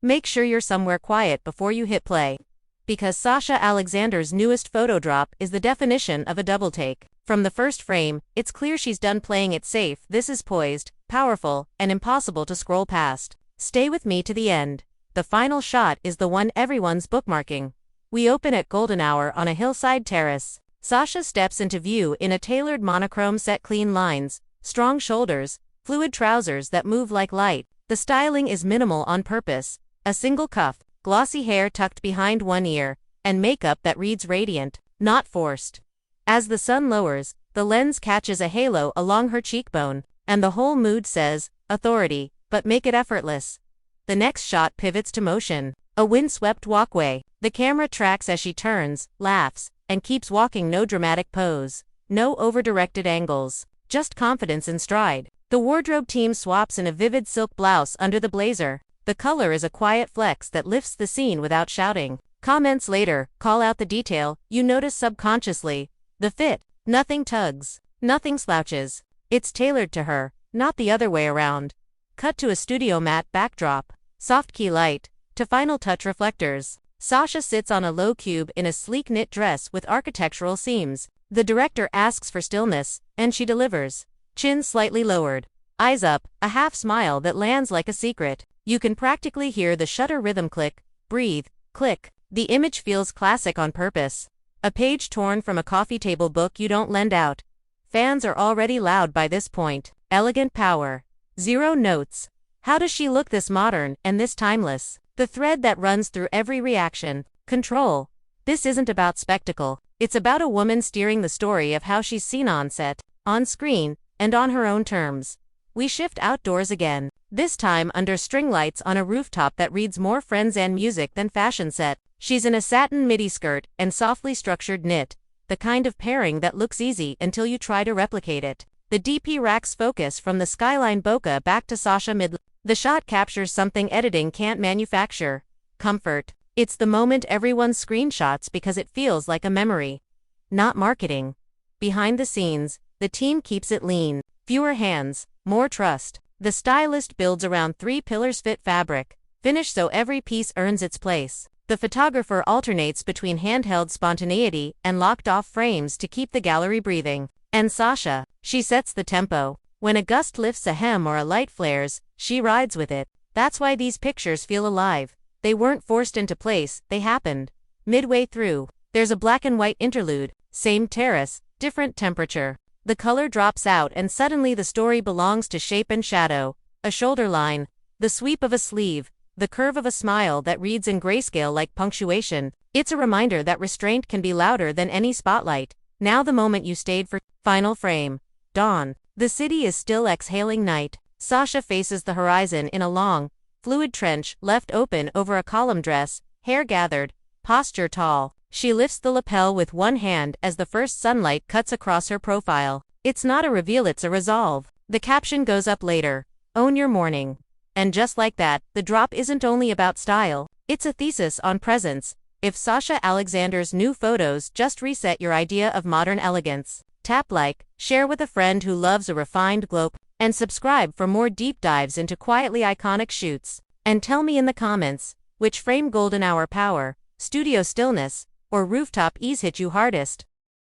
Make sure you're somewhere quiet before you hit play. Because Sasha Alexander's newest photo drop is the definition of a double take. From the first frame, it's clear she's done playing it safe. This is poised, powerful, and impossible to scroll past. Stay with me to the end. The final shot is the one everyone's bookmarking. We open at golden hour on a hillside terrace. Sasha steps into view in a tailored monochrome set, clean lines, strong shoulders, fluid trousers that move like light. The styling is minimal on purpose. A single cuff, glossy hair tucked behind one ear, and makeup that reads radiant, not forced. As the sun lowers, the lens catches a halo along her cheekbone, and the whole mood says, authority, but make it effortless. The next shot pivots to motion. A windswept walkway. The camera tracks as she turns, laughs, and keeps walking. No dramatic pose. No over-directed angles. Just confidence in stride. The wardrobe team swaps in a vivid silk blouse under the blazer. The color is a quiet flex that lifts the scene without shouting. Comments later call out the detail you notice subconsciously. The fit. Nothing tugs. Nothing slouches. It's tailored to her, not the other way around. Cut to a studio matte backdrop. Soft key light. To final touch reflectors. Sasha sits on a low cube in a sleek knit dress with architectural seams. The director asks for stillness, and she delivers. Chin slightly lowered. Eyes up, a half smile that lands like a secret. You can practically hear the shutter rhythm click, breathe, click. The image feels classic on purpose. A page torn from a coffee table book you don't lend out. Fans are already loud by this point. Elegant power. Zero notes. How does she look this modern and this timeless? The thread that runs through every reaction. Control. This isn't about spectacle. It's about a woman steering the story of how she's seen on set, on screen, and on her own terms. We shift outdoors again. This time under string lights on a rooftop that reads more Friends and music than fashion set. She's in a satin midi skirt and softly structured knit. The kind of pairing that looks easy until you try to replicate it. The DP racks focus from the skyline bokeh back to Sasha mid. The shot captures something editing can't manufacture. Comfort. It's the moment everyone screenshots because it feels like a memory. Not marketing. Behind the scenes, the team keeps it lean. Fewer hands, more trust. The stylist builds around 3 pillars: fit fabric, finish so every piece earns its place. The photographer alternates between handheld spontaneity and locked-off frames to keep the gallery breathing. And Sasha, she sets the tempo. When a gust lifts a hem or a light flares, she rides with it. That's why these pictures feel alive. They weren't forced into place, they happened. Midway through, there's a black and white interlude. Same terrace, different temperature. The color drops out and suddenly the story belongs to shape and shadow. A shoulder line, the sweep of a sleeve, the curve of a smile that reads in grayscale like punctuation. It's a reminder that restraint can be louder than any spotlight. Now the moment you stayed for. Final frame. Dawn. The city is still exhaling night. Sasha faces the horizon in a long, fluid trench left open over a column dress, hair gathered, posture tall. She lifts the lapel with one hand as the first sunlight cuts across her profile. It's not a reveal, it's a resolve. The caption goes up later. Own your morning. And just like that, the drop isn't only about style, it's a thesis on presence. If Sasha Alexander's new photos just reset your idea of modern elegance, tap like, share with a friend who loves a refined glow, and subscribe for more deep dives into quietly iconic shoots. And tell me in the comments, which frame golden hour power, studio stillness, or rooftop ease hit you hardest?